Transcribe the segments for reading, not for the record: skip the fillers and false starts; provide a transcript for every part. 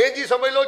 ਇਹ ਜੀ ਸਮਝ ਲਓ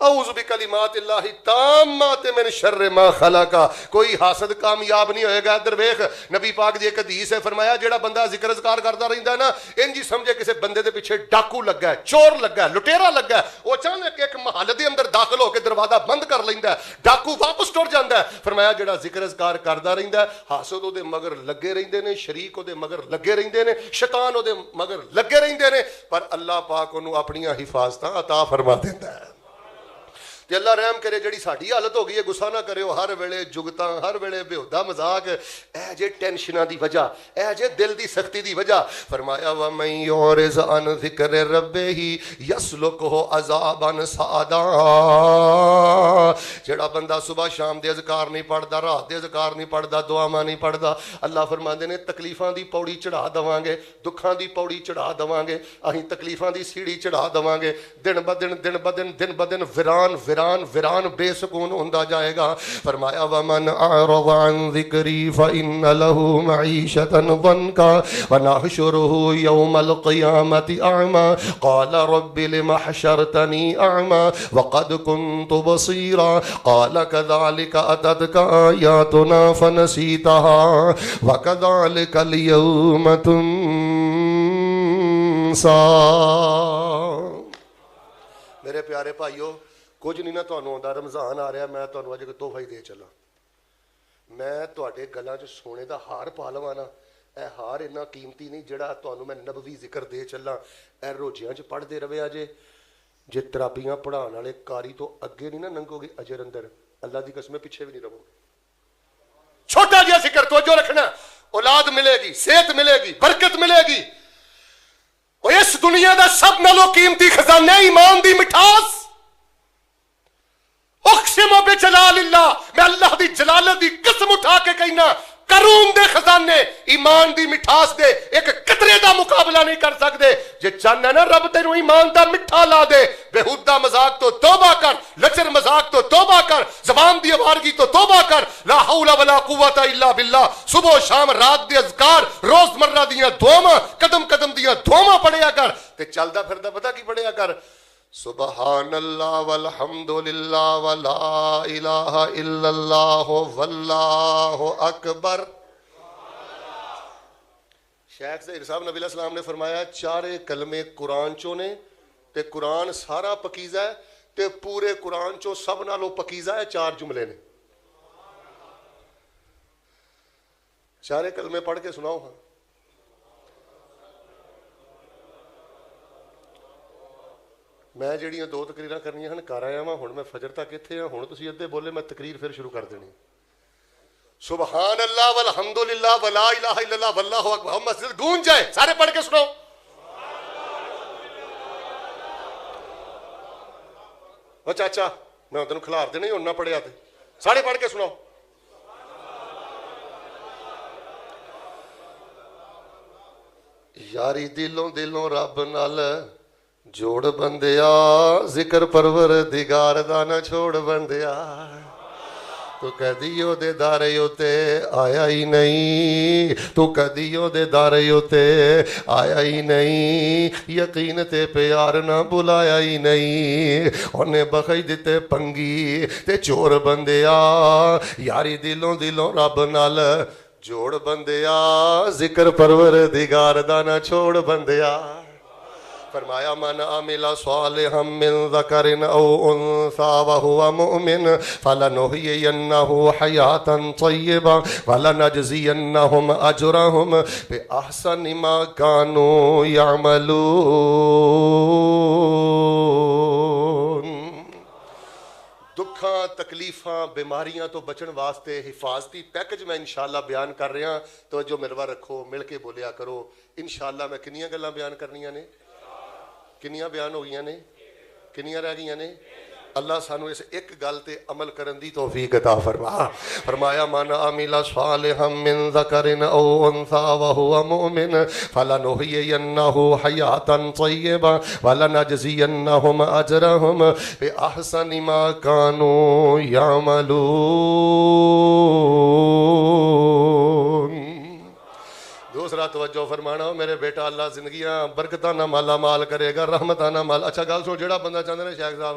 اعوذ بکلمات اللہ تامات من شر ما خلق. کوئی حاسد کامیاب نہیں ہوئے گا. ادھر ویکھ نبی پاک دی ایک حدیث ہے, فرمایا جیڑا بندہ ذکر اذکار کرتا رہندا ہے نا, انج سمجھے کسے بندے دے پیچھے ڈاکو لگا ہے, چور لگا ہے, لٹیرا لگا ہے. وہ اچانک ایک محل دے اندر داخل ہو کے دروازہ بند کر لیندا ہے, ڈاکو واپس ٹر جاندا ہے. فرمایا جیڑا ذکر اذکار کردا رہندا ہے, حاسد او دے مگر لگے رہندے نے, شریک او دے مگر لگے رہندے نے, شیطان او دے مگر لگے رہندے نے, پر اللہ پاک اونوں اپنی حفاظتاں عطا فرما دیندا ہے. تے اللہ رحم کرے. جڑی ساڈی حالت ہو گئی ہے, غصہ نہ کریو, ہر ویلے جگتاں, ہر ویلے بےہودہ مذاق, اے جے ٹینشناں دی وجہ, اے جے دل دی سختی دی وجہ. فرمایا وَمَن يُعْرِضْ عَنْ ذِكْرِ رَبِّهِ يَسْلُكْهُ عَذَابًا صَعَدًا. جڑا بندہ صبح شام دے اذکار نہیں پڑھدا, رات دے اذکار نہیں پڑھدا, دعاواں نہیں پڑھدا, اللہ فرماندے نے تکلیفاں دی پوڑی چڑھا دواں گے, دکھاں دی پوڑی چڑھا دواں گے, اہیں تکلیفاں دی سیڑھی چڑھا دواں گے. دن بدن ویران بے سکون ہوندا جائے گا. فرمایا ومن اعرض عن ذکری فإن له معیشة ضنکا ونحشره یوم القیامة اعمی قال رب لم حشرتنی اعمی وقد كنت بصیرا قال كذلك اتتك آیاتنا فنسیتها وكذلك اليوم تنسا. میرے پیارے بھائیو, کچھ نہیں نہ تانوں آندا. رمضان آ رہا, میں تانوں اج ایک تحفہ ہی دے چلا. میں تواڈے گلاں 'چ سونے دا ہار پا لواں نا, اے ہار اتنا قیمتی نہیں جڑا تانوں میں نبوی ذکر دے چلا. اے روزیاں 'چ پڑھدے رہیا جے ترابیاں پڑھان والے کاری تو اگے نہیں نہ لنگو گے اجر اندر, اللہ دی قسم پیچھے بھی نہیں رہو گے. چھوٹا جہا ذکر توجہ رکھنا, اولاد ملے گی, صحت ملے گی, برکت ملے گی. اس دنیا دا سب نالوں قیمتی خزانہ ایمان دی مٹھاس. اقسم بجلال اللہ, میں اللہ دی جلالت دی قسم اٹھا کے کہنا, کرون دے خزانے ایمان دی مٹھاس دے ایک قطرے دا مقابلہ نہیں کر سکتے. جے چاہنا نا رب تینوں ایمان دا مٹھا لا دے, بےہودہ مذاق تو توبہ کر, لچر مذاق تو توبہ کر, زبان دی آوارگی تو توبہ کر. لا حول ولا قوت الا باللہ. صبح و شام رات دے اذکار, روز مرہ دیاں دعاواں, قدم قدم دیاں دعاواں پڑھیا کر. تے چلدا پھردا پتہ کی پڑھیا کر, سبحان اللہ والحمد للہ ولا الہ الا اللہ واللہ اکبر. شیخ ظہیر صاحب نبی علیہ السلام نے فرمایا چارے کلمے قرآن چوں نے, تے قرآن سارا پکیزہ ہے, تے پورے قرآن چوں سب نالوں پکیزہ ہے چار جملے نے. چارے کلمے پڑھ کے سناؤ. ہاں میں جڑیاں دو تقریراں کرنیاں ہن کر آیا ہاں, ہن میں فجر تک اتنے ہاں, ہن تسی ادھے بولے میں تقریر پھر شروع کر دینی. سبحان اللہ والحمد للہ ولا الہ الا اللہ واللہ اکبر. مسجد گونج جائے, سارے پڑھ کے سناؤ. او چاچا میں تینوں کھلار دینا, ہن نہ پڑھیا تے سارے پڑھ کے سناؤ. یاری دلوں دلوں رب نال جوڑ بندیا, ذکر پروردگار دا نہ چھوڑ بندیا. تو کدی او دے دارے اُتے آیا ہی نہیں, تو کدی او دے دارے اُتے آیا ہی نہیں, یقین تے پیار نہ بلایا ہی نہیں. انہیں بخش دیتے پنگی تے چور بندیا, یاری دلوں دلوں رب نال جوڑ بندیا, ذکر پروردگار دا نہ چھوڑ بندیا. فرمایا من عمل صالحا من ذکر او انثى وهو مؤمن فلنحيينه حیاة طیبہ ولنجزینهم اجرهم باحسن ما كانوا يعملون. دکھاں تکلیفاں بیماریاں تو بچن واسطے حفاظتی پیکج میں انشاءاللہ بیان کر رہا ہاں. توجہ ملوا رکھو, مل کے بولیا کرو. انشاءاللہ میں کنیاں گلاں بیان کرنیاں نے, کنیاں بیان ہو گئی نے, کنیاں رہ گئی نے. اللہ سانو اس ایک گل تے عمل کرن دی توفیق عطا فرما. فرمایا من عمل صالحا من ذکر او انثى وهو مؤمن فلنحيينه حیاة طیبہ ولنجزینهم اجرهم باحسن ما كانوا يعملون. دوسرا توجہ فرمانا میرے بیٹا, اللہ زندگیاں برکتاں نہ مالا مال کرے گا, رحمتاں نہ مال. اچھا گل سو, جڑا بندہ چاہتا ہے شیخ صاحب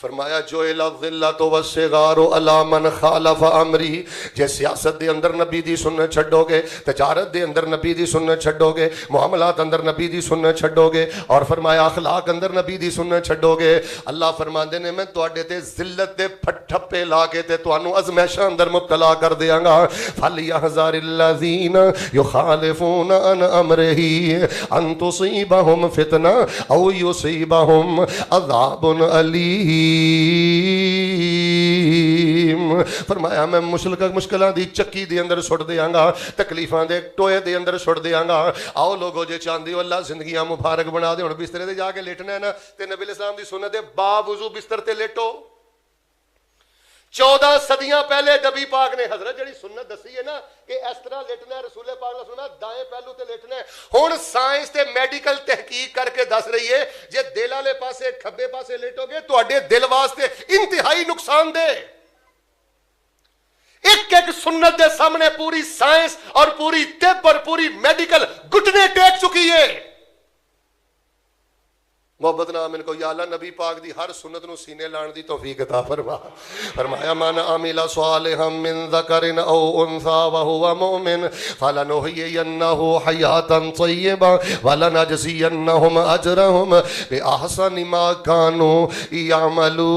فرمایا جو الذلۃ والصغار الا من خالف امری، جے سیاست دے اندر نبی دی سنت چھڈو گے، تجارت دے اندر نبی دی سنت چھڈو گے، معاملات اندر نبی دی سنت چھڈو گے، اور فرمایا اخلاق اندر نبی دی سنت چھڈو گے، اللہ فرماندے نے میں تواڈے تے ذلت دے ٹھپے لا کے تے تانوں ازمائشاں اندر مبتلا کر دیاں گا۔ فلیحذر الذین یخالفون عن امرہ ان تصیبہم فتنہ او یصیبہم عذاب علیم۔ فرمایا میں مشکلاں دی چکی دے اندر سٹ دیاں گا، تکلیفاں دے ٹوئے دے اندر سٹ دیاں گا۔ آؤ لوگو جے چاہندے ہو اللہ زندگیاں مبارک بنا دے، ہن بسترے تے جا کے لیٹنا ہے نا تے نبی علیہ السلام دی سنت ہے با وضو بستر تے لیٹو۔ 14 صدیاں پہلے نبی پاک نے حضرت جڑی سنت دسی ہے نا کہ اس طرح لیٹنا ہے، رسول پاک نے سنا دائیں پہلو تے لیٹنا ہے، ہن سائنس تے میڈیکل تحقیق کر کے دس رہی ہے جے دل والے پاسے کھبے پاسے لیٹو گے تواڈے دل واسطے انتہائی نقصان دہ۔ ایک ایک سنت دے سامنے پوری سائنس اور پوری طب اور پوری میڈیکل گھٹنے ٹیک چکی ہے۔ محبت نام ان کو یا اللہ نبی پاک دی ہر سنت نو سینے لان دی توفیق عطا فرما۔ فرمایا من عمل صالحا من ذکر او انثى وهو مؤمن فلنحيينه حیاتا طیبا ولنجزینهم اجرهم باحسن ما كانوا يعملون۔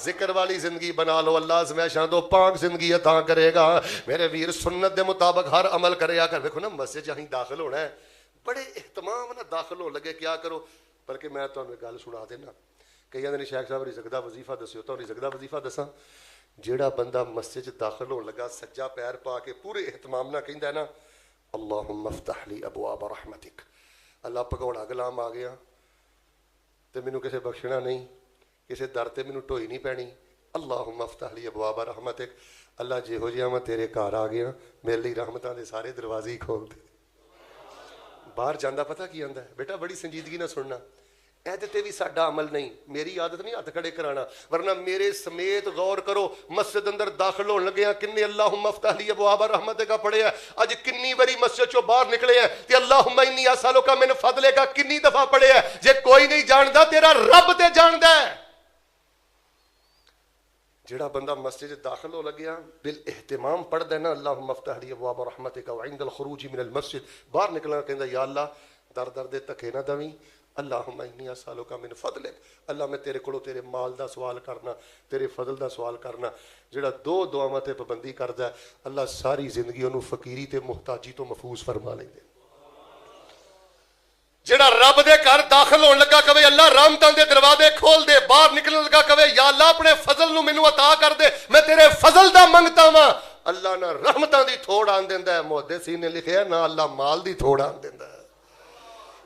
ذکر والی زندگی بنا لو، اللہ ازمائشاں دو پاک زندگی عطا کرے گا۔ میرے ویر سنت دے مطابق ہر عمل کرے آ کر دیکھو نا مسجد جہیں داخل ہونا ہے بڑے اہتمام نہ داخل ہو لگے کیا کرو، بلکہ میں تمہیں گل سنا دینا کئی آدھے شیخ صاحب رزق دا وظیفہ دسیو تو رزق دا وظیفہ دساں۔ جیڑا بندہ مسجد داخل ہون لگا سجا پیر پا کے پورے اہتمام نہ کہندا ہے نا اللہم افتح لی ابواب رحمتک، اللہ پکوڑا غلام آ گیا تے مینوں کسے بخشنا نہیں، کسے در تے مینوں ٹوئی نہیں پینی، اللہم افتح لی ابواب رحمتک، اللہ جہو جہاں میں تیرے گھر آ گیا میرے لیے رحمتاں دے سارے دروازے ہی کھول دے۔ باہر جاندہ پتہ کی آندا ہے بیٹا بڑی سنجیدگی نہ سننا، تے بھی ساڈا عمل نہیں، میری عادت نہیں ہاتھ کھڑے کرانا، ورنہ میرے سمیت غور کرو مسجد اندر داخل ہون لگے ہیں کنے اللہم افتح لی ابواب رحمتک پڑھے ہیں، اج کنی باری مسجد چوں باہر نکلے ہیں تے اللہم انی اسالک من فضلک کنی دفعہ پڑھے ہیں، جے کوئی نہیں جاندا تیرا رب تے جاندا ہے۔ جڑا بندہ مسجد داخل ہو لگیا بالاہتمام پڑھ دینا اللہم افتح لی ابواب رحمتک وعند الخروج من المسجد، باہر نکلنا کہندا یا اللہ در در دے تکے نہ دویں، اللہم انی اسالک من فضلک، اللہ میں تیرے کولو تیرے مال دا سوال کرنا، تیرے فضل دا سوال کرنا۔ جڑا دو دعاواں تے پابندی کردا ہے اللہ ساری زندگی انہوں فقیری تے محتاجی تو محفوظ فرما لیندے۔ جڑا رب دے گھر داخل ہون لگا کہے اللہ رحمتاں دے دروازے کھول دے، باہر نکلن لگا کہے یا اللہ اپنے فضل نو مینوں عطا کر دے، میں تیرے فضل دا منگتا ہاں، اللہ نہ رحمتاں دی تھوڑ آن دیندا ہے، محدثین نے لکھیا نہ اللہ مال دی تھوڑ آن دیندا ہے۔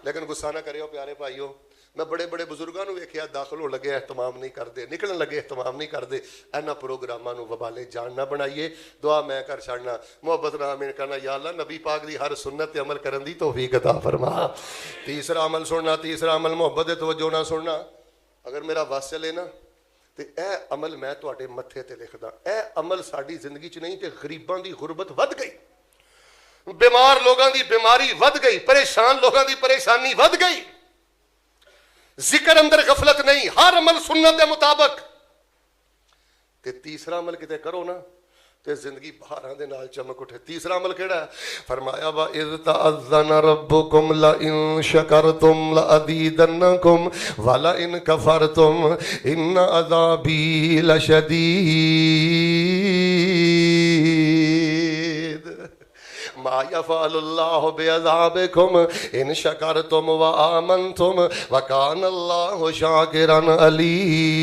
لیکن غصہ نہ کریو پیارے بھائیو، میں بڑے بڑے بزرگاں نو ویکھیا داخل ہو لگے اہتمام نہیں کردے، نکلن لگے اہتمام نہیں کردے، اینا پروگراماں نو وبالے جان نہ بنائیے۔ دعا میں کر چھڑنا محبت نام میں کہنا یا اللہ نبی پاک دی ہر سنت تے عمل کرن دی توفیق عطا فرما۔ تیسرا عمل سننا، تیسرا عمل محبت دے توجہ نہ سننا، اگر میرا واسطہ لینا تے اے عمل میں تواڈے متھے تے لکھدا، اے عمل ساڈی زندگی چ نہیں تے غریباں دی غربت ود گئی، بیمار لوگاں دی بیماری ود گئی، پریشان لوگاں دی پریشانی ود گئی۔ ذکر اندر غفلت نہیں، ہر عمل سنت دے مطابق۔ تے تیسرا عمل کتے کرو نا تے زندگی بہاراں دے نال چمک اٹھے۔ تیسرا عمل کیڑا ہے؟ فرمایا وَإِذْ تَأَذَّنَ رَبُّكُمْ لَئِن شَكَرْتُمْ لَأَزِيدَنَّكُمْ وَلَئِن كَفَرْتُمْ إِنَّ عَذَابِي لَشَدِيدٌ ما يفعل الله بعذابكم ان شكرتم وآمنتم وكان الله شاكرا عليما۔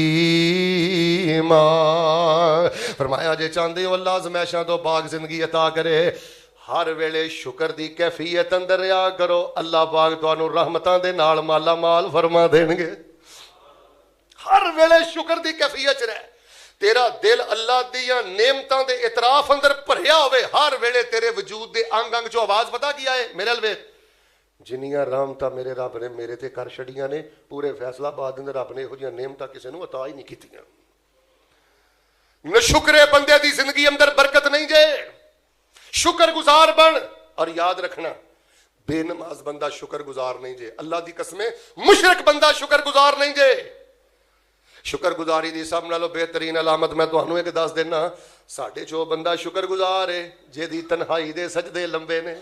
فرمایا جے چاہندے ہو اللہ ازمائشاں تو پاک زندگی عطا کرے، ہر ویلے شکر دی کیفیت اندر رہیا کرو، اللہ پاک تانوں رحمتاں دے نال مالا مال فرما دین گے۔ ہر ویلے شکر دی کیفیت رہ، تیرا دل اللہ دیاں نعمتاں دے اعتراف اندر بھریا ہوئے، ہر ویلے تیرے وجود دے انگ انگ چو آواز پتہ کیا ہے میرے الوے جنیاں رحمتاں میرے رب نے میرے تے کر چھڑیاں نے، پورے فیصلہ باد اندر رب نے یہو جیاں نعمتاں کسے نوں عطا ہی نہیں کیتیاں۔ نہ شکرے بندے دی زندگی اندر برکت نہیں جے، شکر گزار بن، اور یاد رکھنا بے نماز بندہ شکر گزار نہیں جے. اللہ دی قسمیں مشرک بندہ شکر گزار نہیں جے. شکر گزاری دی سب نالوں بہترین علامت میں تانوں ایک دس دینا. ساڈے چو بندہ شکر گزار ہے جہدی تنہائی دے سجدے لمبے نے.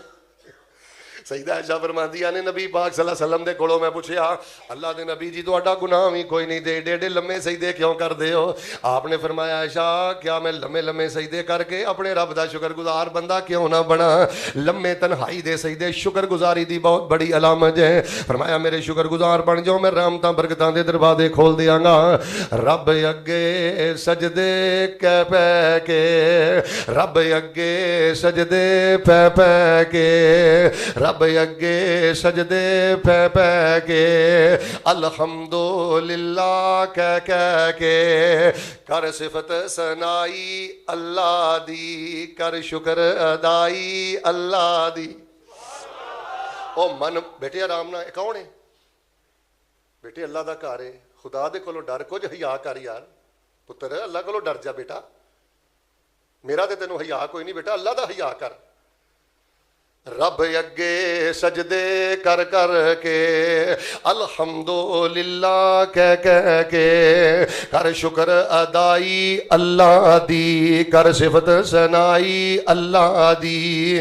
سیدہ عائشہ فرماندیاں نے نبی پاک صلی اللہ علیہ وسلم دے کولوں میں پوچھیا اللہ دے نبی جی تہاڈا گناہ بھی کوئی نہیں دے ڈیڈے لمے سجدے کیوں کر دے ہو؟ آپ نے فرمایا عائشہ کیا میں لمے لمے سجدے کر کے اپنے رب دا شکر گزار بندہ کیوں نہ بنا؟ لمے تنہائی دے سجدے شکر گزاری دی بہت بڑی علامت ہے. فرمایا میرے شکر گزار بن جاؤ میں رحمتاں برکتاں دے دروازے کھول دیاں گا. رب اگے سجدے کہ پہ کے رب اگے سجدے پہ پہ کے رب اگے سجدے پہ پہ کے الحمدللہ کہہ کے کر صفت ثنائی اللہ دی کر شکر ادائی اللہ دی. او من بیٹے آرام نہ کون ہے بیٹے اللہ دا گھر ہے خدا دے کولوں ڈر کچھ حیا کر یار پتر اللہ کولوں ڈر جا بیٹا میرا تے تینوں حیا کوئی نہیں بیٹا اللہ دا حیا کر. رب اگے سجدے کر کر کے الحمدللہ کہہ کے کر شکر ادائی اللہ دی کر صفت ثنائی اللہ دی.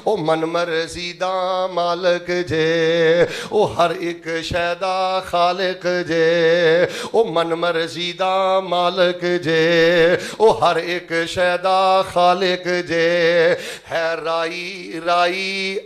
او من مرضی دا مالک جے او ہر ایک شے دا خالق جے او من مرضی دا مالک جے او ہر ایک شے دا خالق جے ہے رائی رائی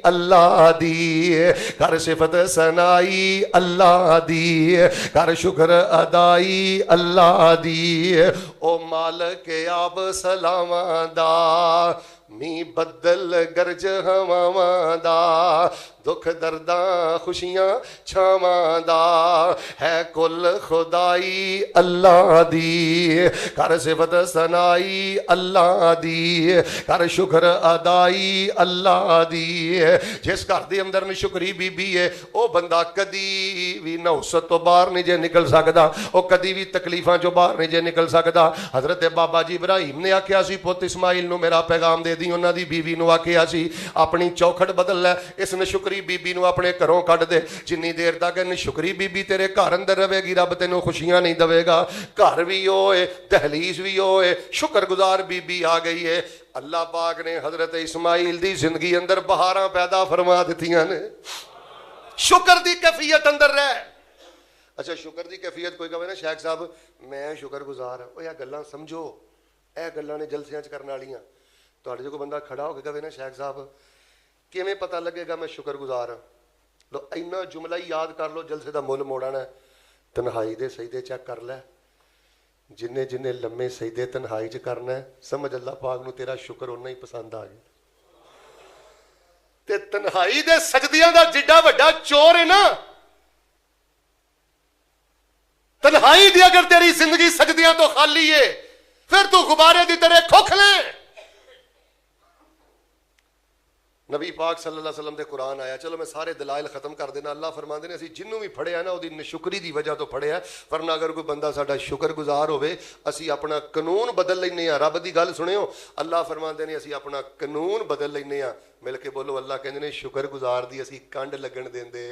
اللہ دی کر صفت ثنائی اللہ دی کر شکر ادائی اللہ دی. او مالک آب سلاواں دا می بدل گرج ہواواں دا دکھ درداں خوشیاں چھاواں دا ہے کل خدائی اللہ دی کر صفت ثنائی اللہ دی کر شکر ادائی اللہ دی. جس گھر دے اندر شکری بی بی ہے او بندہ کدی بھی نوست تو باہر نہیں جے نکل سکدا او کدی بھی تکلیفاں جو باہر نہیں جے نکل سکدا. حضرت بابا جی ابراہیم نے آکھیا سی پوت اسماعیل نو میرا پیغام دے دی انہاں دی بیوی نو آکھیا سی اپنی چوکھٹ بدل لے اس نے شکری بی بی نو اپنے گھروں کڈ دے. جنی دیر تک شکری بی بی تیرے گھر اندر رہے گی رب تینوں خوشیاں نہیں دے گا. گھر بھی ہوئے دہلیز بھی ہوئے شکر گزار بی بی آ گئی ہے. اللہ پاک نے حضرت اسماعیل دی زندگی اندر بہاراں پیدا فرما دتیاں نے. شکر دی کیفیت اندر رہ. اچھا شکر دی کیفیت کوئی کہے نا شیخ صاحب میں شکر گزار ہوں یہ گلاں سمجھو اے گلاں نے جلسیاں چ کرن والیاں. تہاڈے جو کوئی بندہ کھڑا ہو کے کہے نا شیخ صاحب کیویں پتہ لگے گا میں شکر گزار ہوں؟ لو اینا جملہ ہی یاد کر لو جلسے دا مول موڑنا ہے. تنہائی دے سجدے چیک کر لے جنہیں جنہیں لمے سجدے تنہائی چ کرنا ہے سمجھ اللہ پاک نو تیرا شکر اُنہ ہی پسند آ گیا. تے تنہائی دے سجدیاں دا جڈا وڈا چور ہے نا تنہائی دی اگر تیری زندگی سجدیاں تو خالی ہے پھر تو غبارے دی طرح کھوکھلے. نبی پاک صلی اللہ علیہ وسلم دے قرآن آیا. چلو میں سارے دلائل ختم کر دینا. اللہ فرماندے نے اسی جنوں بھی پڑھیا نا وہ نشکری دی وجہ تو پڑھیا ورنہ اگر کوئی بندہ ساڈا شکر گزار ہوئے اسی اپنا قانون بدل لینے ہیں. رب دی گل سنیو اللہ فرماندے نے اسی اپنا قانون بدل لینے ہیں. مل کے بولو اللہ کہندے نے شکر گزار دی اسی کنڈ لگن دیندے.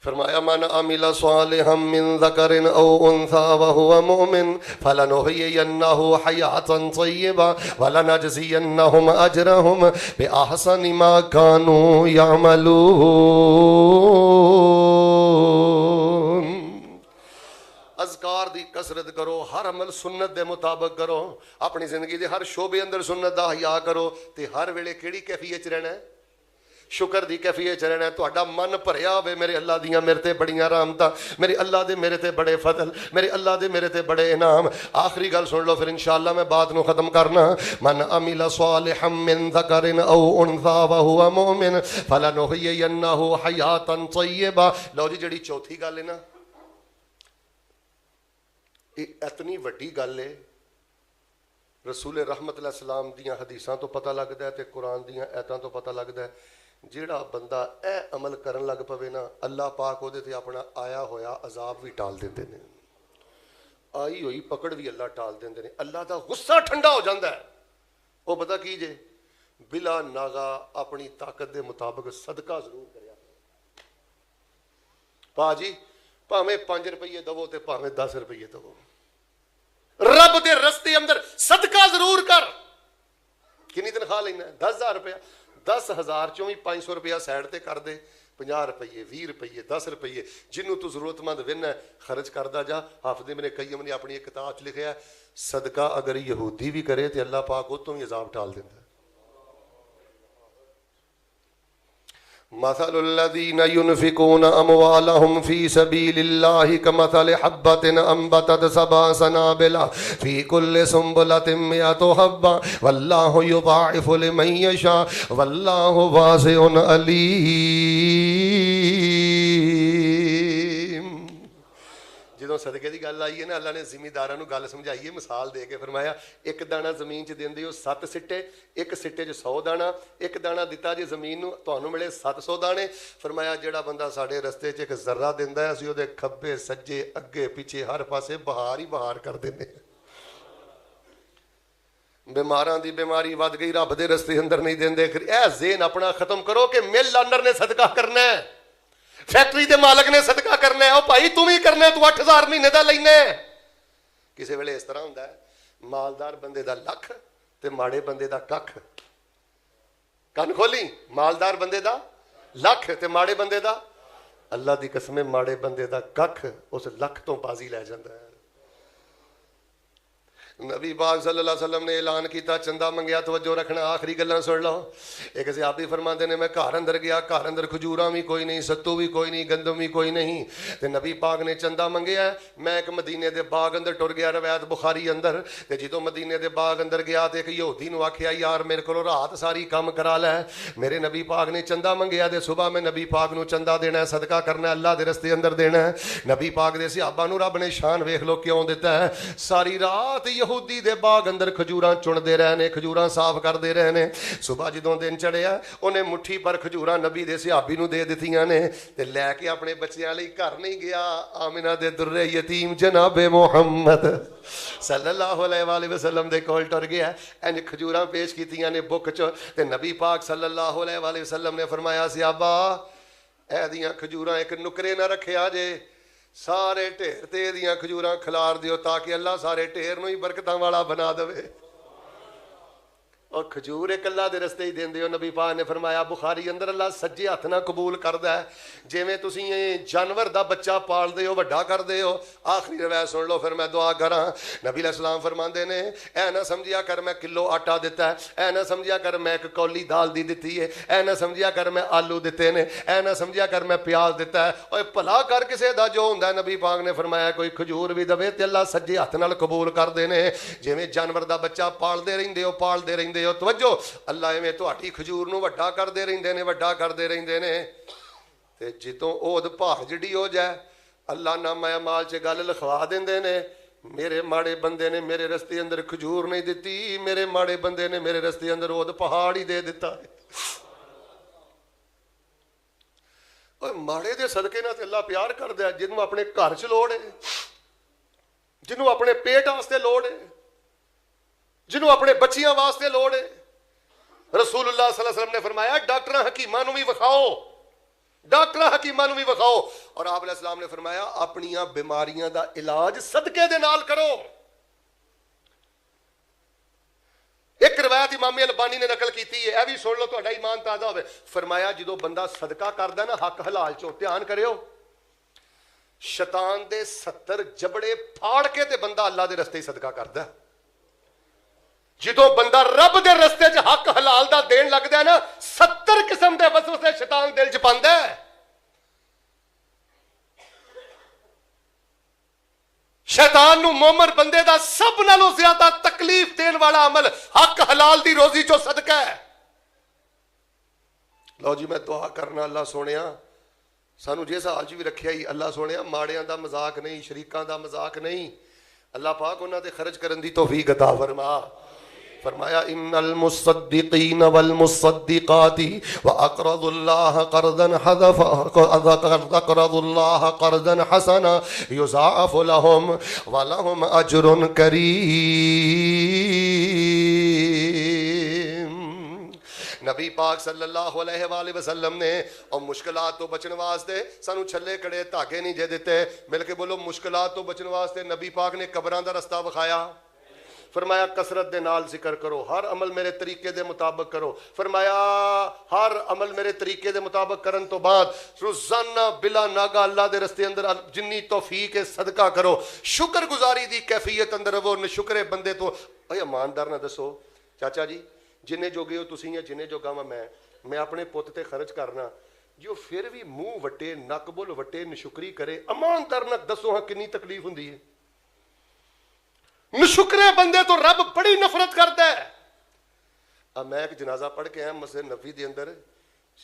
فرمایا من عمل صالحا من ذکر او انثى وهو مؤمن فلنحيينه حياة طيبة ولنجزينهم اجرهم باحسن ما كانوا يعملون. اذکار دی کثرت کرو ہر عمل سنت دے مطابق کرو اپنی زندگی دے ہر شعبے اندر سنت دا حیا کرو تے ہر ویلے کیڑی کیفیت چ رہنا ہے شکر دی کیفیت چ رہنا ہے. تہاڈا من بھریا ہوے میرے اللہ دیاں میرے تے بڑیاں رحمتاں میرے اللہ دے میرے تے بڑے فضل میرے اللہ دے میرے تے بڑے انعام. آخری گل سن لو پھر انشاءاللہ میں بات نو ختم کرنا. من عمل صالحا من ذکر او انثى وهو مؤمن فلنحيينه حیاة طیبہ. لو جی جڑی چوتھی گل ہے نا یہ اتنی وڈی گل ہے رسول رحمت علیہ السلام دیاں حدیثاں تو پتہ لگدا ہے تے قرآن دیاں آیتاں تو پتہ لگدا ہے. جیڑا بندہ اے عمل کرن لگ پوے نا اللہ پاک وہ تے اپنا آیا ہویا عذاب بھی ٹال دیندے نے آئی ہوئی پکڑ بھی اللہ ٹال دیندے نے. اللہ دا غصہ ٹھنڈا ہو جاندا ہے. وہ پتہ کی جے بلا ناغا اپنی طاقت دے مطابق صدقہ ضرور کریا پا جی، پاویں 5 روپیے دو تے پاویں 10 روپیے دو، رب دے رستے اندر صدقہ ضرور کر۔ کنی تنخواہ لینا ہے؟ 10,000 روپیہ، 10,000 چوں بھی 500 روپیہ سائڈ تے کر دے، 50 روپیے 20 روپیے 10 روپیے جنوں تو ضرورت مند وینا خرچ کردا جا۔ حافظ ابن قیم نے اپنی ایک کتاب لکھیا ہے صدقہ اگر یہودی بھی کرے تے اللہ پاک اتوں ہی عذاب ٹال دیندا ہے۔ مثل الذين ينفقون اموالهم في سبيل الله كمثل حبة انبتت 7 سنابل في كل سنبلة 100 حبة والله يضاعف لمن يشاء والله واسع عليم۔ جدوں صدقے دی گل آئی ہے نا، اللہ نے زمینداراں نوں گل سمجھائی ہے مثال دے کے، فرمایا ایک دانہ زمین چ دیندے ہو 7 سٹے، ایک سٹے چ 100 دانہ، ایک دانہ دتا جے زمین نوں تانوں ملے 700 دانے۔ فرمایا جڑا بندہ ساڈے رستے چ ایک ذرہ دیندا ہے اسی اودے کھبے سجے اگے پیچھے ہر پاسے بہار ہی بہار کر دیندے۔ بیماراں دی بیماری ود گئی رب دے رستے اندر نہیں دیندے۔ اے ذہن اپنا ختم کرو کہ مل لانر نے صدقہ کرنا ہے، فیکٹری دے مالک نے صدقہ کرنا ہے، او بھائی تم ہی کرنا ہے، تو 8,000 مہینے دا لینا ہے۔ کسے ویلے اس طرح ہوندا ہے مالدار بندے دا لکھ تے ماڑے بندے دا ککھ۔ کن کھولی، مالدار بندے دا لکھ تے ماڑے بندے دا، اللہ دی قسم ماڑے بندے دا ککھ اس لکھ تو بازی لے جاندا ہے۔ نبی پاک صلی اللہ علیہ وسلم نے اعلان کیتا چندہ منگیا، توجہ رکھنا آخری گلاں سن لو۔ ایک صحابی فرماندے نے میں گھر اندر گیا، گھر اندر کھجوراں بھی کوئی نہیں، ستو بھی کوئی نہیں، گندم بھی کوئی نہیں، تے نبی پاک نے چندہ منگیا۔ میں ایک مدینے دے باغ اندر ٹر گیا، روایت بخاری اندر، تے جدوں مدینے دے باغ اندر گیا تے ایک یہودی نو آکھیا یار میرے کولوں رات ساری کام کرا لے، میرے نبی پاک نے چندہ منگیا تے صبح میں نبی پاک نو چندہ دینا ہے، صدقہ کرنا ہے، اللہ دے رستے اندر دینا ہے۔ نبی پاک دے صحابہ نو رب نے شان ویکھ لو کیوں دیتا ہے، ساری رات یہودی دے باغ اندر کھجوراں چن دے رہنے، کھجوراں صاف کر دے رہنے۔ صبح جدوں دن چڑھیا انہیں مٹھی پر کھجوراں نبی دے صحابی نو دے دتیاں نے تے لے کے اپنے بچیاں لئی گھر نہیں گیا۔ آمنہ دے در یتیم جناب محمد صلی اللہ علیہ وآلہ وسلم دے کول ٹر گیا، انج کھجوراں پیش کیتیاں نے بک چ تے نبی پاک صلی اللہ علیہ وآلہ وسلم نے فرمایا صحابہ اے دیاں کھجوراں ایک نکرے نہ رکھیا جے، سارے ٹھیر تے دیاں کھجوراں کھلار دیو تاکہ اللہ سارے ٹھیر نو ہی برکتاں والا بنا دے۔ اور کھجور ایک اللہ دے رستے ہی دیندے ہو۔ نبی پاک نے فرمایا بخاری اندر اللہ سجے ہاتھ نہ قبول کردا ہے، جویں تسی جانور دا بچہ پال دے ہو وڈا کر دے ہو۔ آخری روایت سن لو پھر میں دعا کراں۔ نبی علیہ السلام فرماندے نے اے نہ سمجھیا کر میں کلو آٹا دیتا ہے، اے نہ سمجھیا کر میں ایک کولی دال دی دتی ہے، اے نہ سمجھیا کر میں آلو دتے نے، اے نہ سمجھیا کر میں پیاز دیتا ہے۔ اوے بھلا کر کسے دا جو ہوندا ہے نبی پاک نے فرمایا کوئی کھجور بھی دے تے اللہ سجے ہاتھ نال قبول کر دے نے، جویں جانور دا بچہ پال دے رہندے ہو پال دے رہندے ہو۔ توجہ اللہ ایویں تہاڈی کھجور نو وڈا کر دے رہندے نے وڈا کر دے رہندے نے۔ تے جدوں عہد بھار جڑی ہو جائے اللہ نامہ اعمال چ گل لکھوا دیندے نے، میرے ماڑے بندے نے میرے رستے اندر کھجور نہیں دتی، میرے ماڑے بندے نے میرے رستے اندر عہد پہاڑ ہی دے دیتا ہے۔ اور ماڑے دے صدقے نال تے اللہ پیار کردا ہے، جنوں اپنے گھر چ لوڑ ہے، جنوں اپنے پیٹ واسطے لوڑ ہے، جنوں اپنے بچیاں واسطے لوڑ ہے۔ رسول اللہ صلی اللہ علیہ وسلم نے فرمایا ڈاکٹر حکیماں نوں بھی وکھاؤ، ڈاکٹر حکیماں نوں بھی وکھاؤ، اور آپ علیہ السلام نے فرمایا اپنیاں بیماریاں دا علاج صدقے دے نال کرو۔ ایک روایت امام البانی نے نقل کیتی ہے، اے بھی سن لو تہاڈا ایمان تازہ ہوے۔ فرمایا جدوں بندہ صدقہ کردا نا حق حلال چوں، دھیان کریو شیطان دے 70 جبڑے پھاڑ کے تے بندہ اللہ دے رستے صدقہ کردا ہے۔ جدوں بندہ رب دے رستے چ حق حلال دا دین لگدا ہے نا 70 قسم دے وسوسے شیطان دل چ پاندا ہے۔ شیطان نو مومن بندے دا سب نالوں زیادہ تکلیف دین والا عمل حق حلال دی روزی چو صدقہ ہے۔ لو جی میں دعا کرنا اللہ سونیا سانو جس حال چ بھی رکھیا ہی اللہ سونیا ماڑیاں دا مذاق نہیں، شریکاں دا مذاق نہیں، اللہ پاک انہاں تے خرچ کرن دی توفیق عطا فرما۔ فرمایا ان المصدقین والمصدقات واقرضوا اللہ قرضا اقرضوا اللہ قرضا حسنا یضاعف لهم ولهم اجر کریم۔ نبی پاک صلی اللہ علیہ وآلہ وسلم نے اور مشکلات تو بچن واسطے سانو چھلے کڑے دھاگے نہیں جے دیتے. مل کے بولو مشکلات تو بچن واسطے نبی پاک نے قبراں دا رستہ وکھایا. فرمایا کثرت دے نال ذکر کرو, ہر عمل میرے طریقے دے مطابق کرو. فرمایا ہر عمل میرے طریقے دے مطابق کرن تو بعد روزانہ بلا ناگا اللہ دے رستے اندر جنی توفیق ہے صدقہ کرو. شکر گزاری دی کیفیت اندر وہ نشکرے بندے تو اے ایماندار نہ دسو چاچا جی جنہیں جوگے ہو تسی یا جنہیں جوگا میں اپنے پوت تے خرچ کرنا جو پھر بھی منہ وٹے نک بول وٹے نشکری کرے. ایماندار نہ دسو ہاں کنی تکلیف ہوندی ہے. نشکرے بندے تو رب بڑی نفرت کرتا ہے. اب میں ایک جنازہ پڑھ کے آیا مسجد نبوی دے اندر,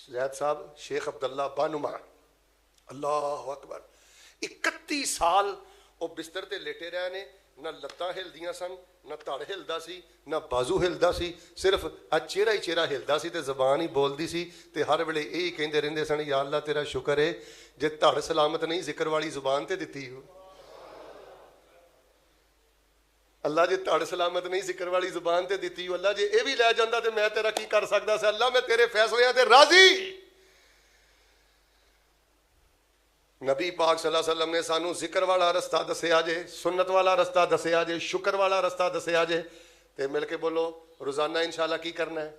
زید صاحب شیخ عبداللہ بانما, اللہ اکبر, 31 سال وہ بستر تے لیٹے رہے نے, نہ لتاں ہلدیاں سن, نہ تڑ ہلدا سی, نہ بازو ہلدا سی, صرف چہرہ ہی چہرہ ہلدا سی تے زبان ہی بولدی سی تے ہر ویلے یہی کہندے رہندے سن یا اللہ تیرا شکر ہے جے تڑ سلامت نہیں ذکر والی زبان تے دتی ہو. اللہ جے تڑ سلامت نہیں ذکر والی زبان تے دیتی ہو, اللہ جے اے بھی لے جاندہ تے میں تیرا کی کر سکتا سے. اللہ میں تیرے فیصلے تے راضی. نبی پاک صلی اللہ علیہ وسلم نے سانو ذکر والا رستہ دسیا جے, سنت والا رستہ دسیا جے, شکر والا رستہ دسیا جے. تے مل کے بولو روزانہ انشاءاللہ کی کرنا ہے؟